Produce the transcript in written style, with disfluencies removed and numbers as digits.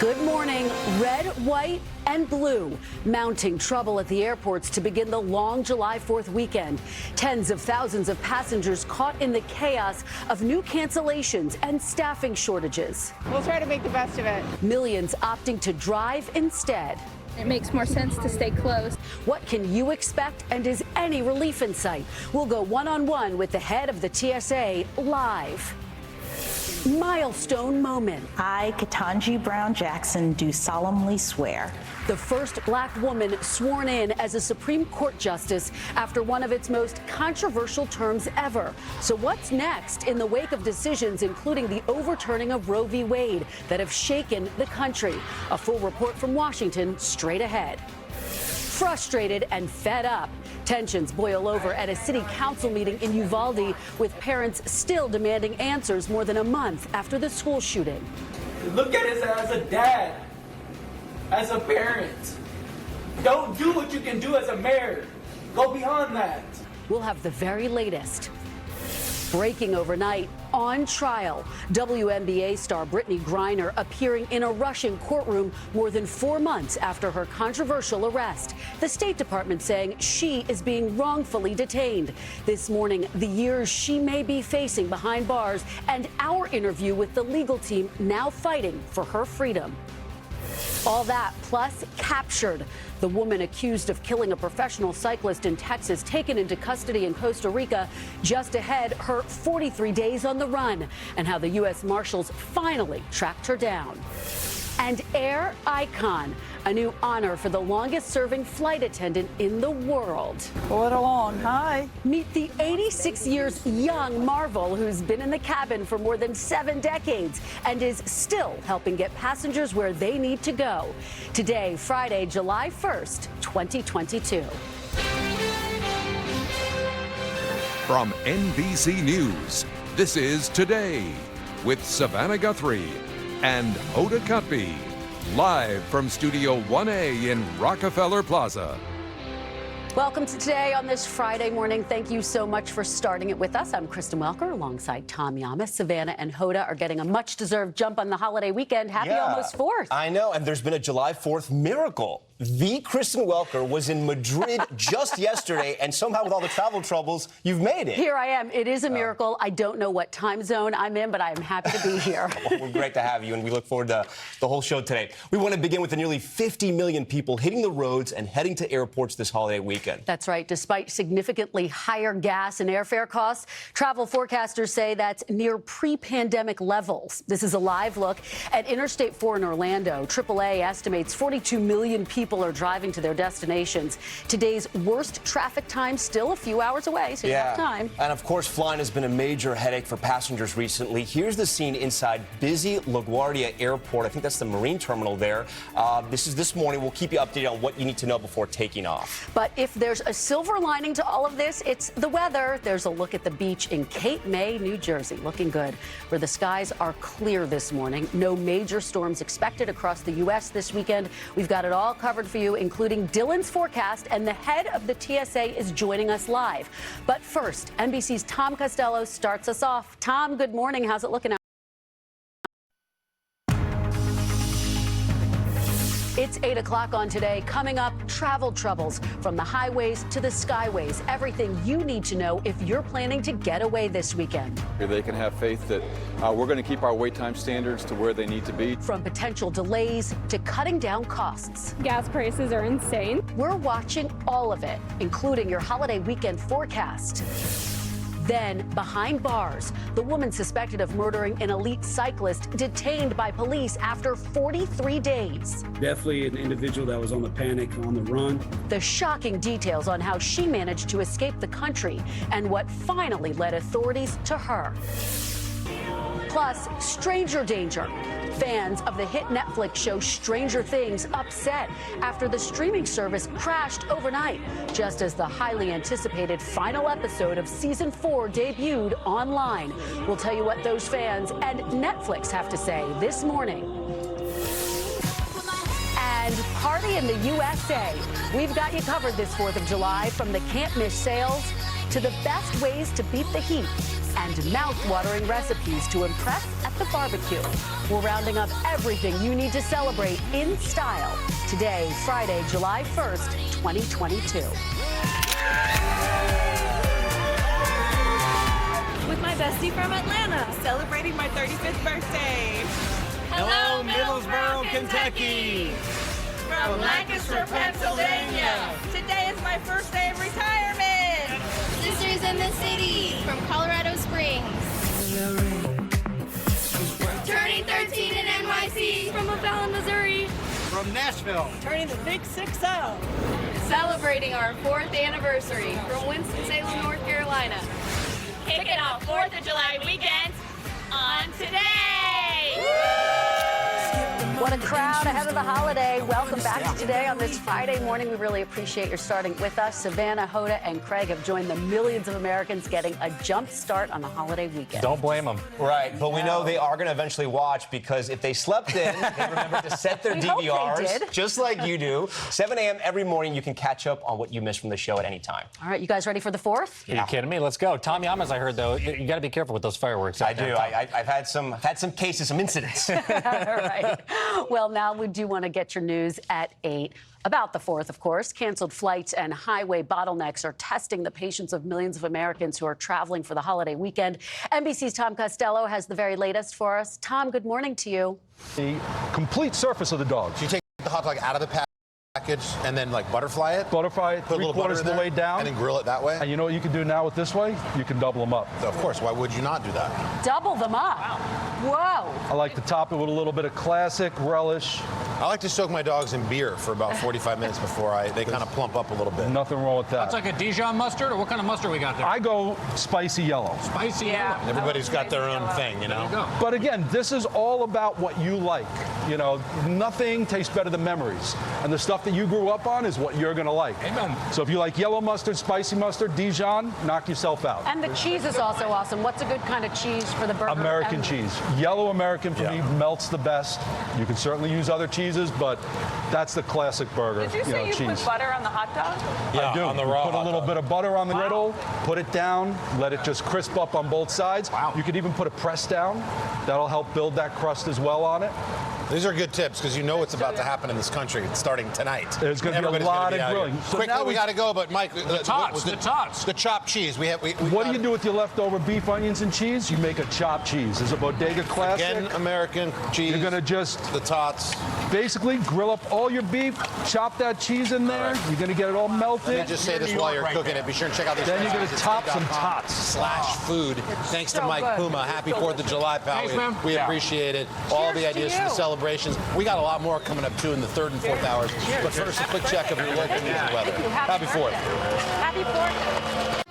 Good morning. Red, white, and blue mounting trouble at the airports to begin the long July 4th weekend. Tens of thousands of passengers caught in the chaos of new cancellations and staffing shortages. We'll try to make the best of it. Millions opting to drive instead. It makes more sense to stay close. What can you expect, and is any relief in sight? We'll go one-on-one with the head of the TSA live. Milestone moment. I, Ketanji Brown Jackson, do solemnly swear. The first black woman sworn in as a Supreme Court justice after one of its most controversial terms ever. So what's next in the wake of decisions including the overturning of Roe v. Wade that have shaken the country? A full report from Washington straight ahead. Frustrated and fed up. Tensions boil over at a city council meeting in Uvalde, with parents still demanding answers more than a month after the school shooting. Look at it as a dad, as a parent. Don't do what you can do as a mayor. Go beyond that. We'll have the very latest. Breaking overnight, on trial, WNBA star Brittany Griner appearing in a Russian courtroom more than 4 months after her controversial arrest. The State Department saying she is being wrongfully detained. This morning, the years she may be facing behind bars, and our interview with the legal team now fighting for her freedom. All that, plus captured. The woman accused of killing a professional cyclist in Texas, taken into custody in Costa Rica. Just ahead, her 43 days on the run, and how the U.S. Marshals finally tracked her down. And Air Icon, a new honor for the longest-serving flight attendant in the world. Pull it along. Hi. Meet the 86 years young Marvel, who's been in the cabin for more than 7 decades and is still helping get passengers where they need to go. Today, Friday, July 1st, 2022. From NBC News, this is Today with Savannah Guthrie and Hoda Kotb, live from Studio 1A in Rockefeller Plaza. Welcome to Today on this Friday morning. Thank you so much for starting it with us. I'm Kristen Welker alongside Tom Llamas. Savannah and Hoda are getting a much-deserved jump on the holiday weekend. Happy almost 4th. I know, and there's been a July 4th miracle. The Kristen Welker was in Madrid just yesterday, and somehow with all the travel troubles, you've made it. Here I am. It is a miracle. I don't know what time zone I'm in, but I am happy to be here. Well, we're great to have you, and we look forward to the whole show today. We want to begin with the nearly 50 million people hitting the roads and heading to airports this holiday weekend. That's right. Despite significantly higher gas and airfare costs, travel forecasters say that's near pre-pandemic levels. This is a live look at Interstate 4 in Orlando. AAA estimates 42 million people are driving to their destinations. Today's worst traffic time still a few hours away, so you have time. And of course, flying has been a major headache for passengers recently. Here's the scene inside busy LaGuardia Airport. I think that's the Marine Terminal there. This is this morning. We'll keep you updated on what you need to know before taking off. But if there's a silver lining to all of this, it's the weather. There's a look at the beach in Cape May, New Jersey, looking good, where the skies are clear this morning. No major storms expected across the U.S. this weekend. We've got it all covered for you, including Dylan's forecast, and the head of the TSA is joining us live. But first, NBC's Tom Costello starts us off. Tom, good morning. How's it looking out? It's 8 o'clock on Today. Coming up, travel troubles from the highways to the skyways. Everything you need to know if you're planning to get away this weekend. They can have faith that we're going to keep our wait time standards to where they need to be. From potential delays to cutting down costs. Gas prices are insane. We're watching all of it, including your holiday weekend forecast. Then, behind bars, the woman suspected of murdering an elite cyclist detained by police after 43 days. Definitely an individual that was on the panic, on the run. The shocking details on how she managed to escape the country and what finally led authorities to her. Plus, stranger danger. Fans of the hit Netflix show Stranger Things upset after the streaming service crashed overnight, just as the highly anticipated final episode of Season 4 debuted online. We'll tell you what those fans and Netflix have to say this morning. And party in the USA. We've got you covered this 4th of July, from the can't miss sales to the best ways to beat the heat. and mouth-watering recipes to impress at the barbecue. We're rounding up everything you need to celebrate in style. Today, Friday, July 1st, 2022. With my bestie from Atlanta. Celebrating my 35th birthday. Hello, Middlesboro, Kentucky. From Lancaster, Pennsylvania. Today is my first day of retirement. Sisters in the city. From Colorado Springs. Turning 13 in NYC. From O'Fallon, Missouri. From Nashville. Turning the big 6-0. Celebrating our 4th anniversary from Winston-Salem, North Carolina. Kicking off 4th of July weekend on Today. What a crowd ahead of the holiday. Welcome back to Today on this Friday morning. We really appreciate your starting with us. Savannah, Hoda, and Craig have joined the millions of Americans getting a jump start on the holiday weekend. Don't blame them. Right, but we know they are going to eventually watch because if they slept in, they remember to set their DVRs, just like you do. 7 a.m. every morning, you can catch up on what you missed from the show at any time. All right, you guys ready for the 4th? Are you kidding me? Let's go. Tom Llamas, I heard, though, you got to be careful with those fireworks. I do. I've had some cases, some incidents. All right. Well, now we do want to get your news at 8 about the 4th, of course. Canceled flights and highway bottlenecks are testing the patience of millions of Americans who are traveling for the holiday weekend. NBC's Tom Costello has the very latest for us. Tom, good morning to you. The complete surface of the dog. So you take the hot dog out of the package and then like butterfly it? Butterfly it, put a little butter in the there, way down. and then grill it that way? And you know what you can do now with this way? You can double them up. So of course, why would you not do that? Double them up. Wow. Whoa. I like to top it with a little bit of classic relish. I like to soak my dogs in beer for about 45 minutes before they kind of plump up a little bit. Nothing wrong with that. That's like a Dijon mustard, or what kind of mustard we got there? I go spicy yellow. Spicy yellow. Everybody's got their own thing, you know? There you go. But again, this is all about what you like. You know, nothing tastes better than memories. And the stuff that you grew up on is what you're going to like. Amen. So if you like yellow mustard, spicy mustard, Dijon, knock yourself out. And the cheese is also awesome. What's a good kind of cheese for the burger? American cheese. Yellow American for me melts the best. You can certainly use other cheeses, but that's the classic burger. Did you say you cheese. put butter on the hot dog? Yeah, I do. on the raw Put a little bit of butter on the griddle, put it down, let it just crisp up on both sides. Wow. You could even put a press down. That'll help build that crust as well on it. These are good tips because you know what's about to happen in this country. It's starting tonight. There's going to be a lot of grilling. So quickly, now we got to go, but Mike, the tots. The chopped cheese. What do you do with your leftover beef, onions, and cheese? You make a chopped cheese. There's a bodega classic. Again, American cheese. You're going to just the tots. Basically grill up all your beef, chop that cheese in there. Right. You're going to get it all melted. Let me just say this while you're cooking it. Be sure and check out these. Then you're going to top some tots. /food. Thanks to Mike Puma. Happy 4th of July, pal. Thanks, we appreciate it. All the ideas for the celebrations. We got a lot more coming up too in the 3rd and 4th hours. But first, a quick check of your local news and weather. Happy 4th. Happy 4th.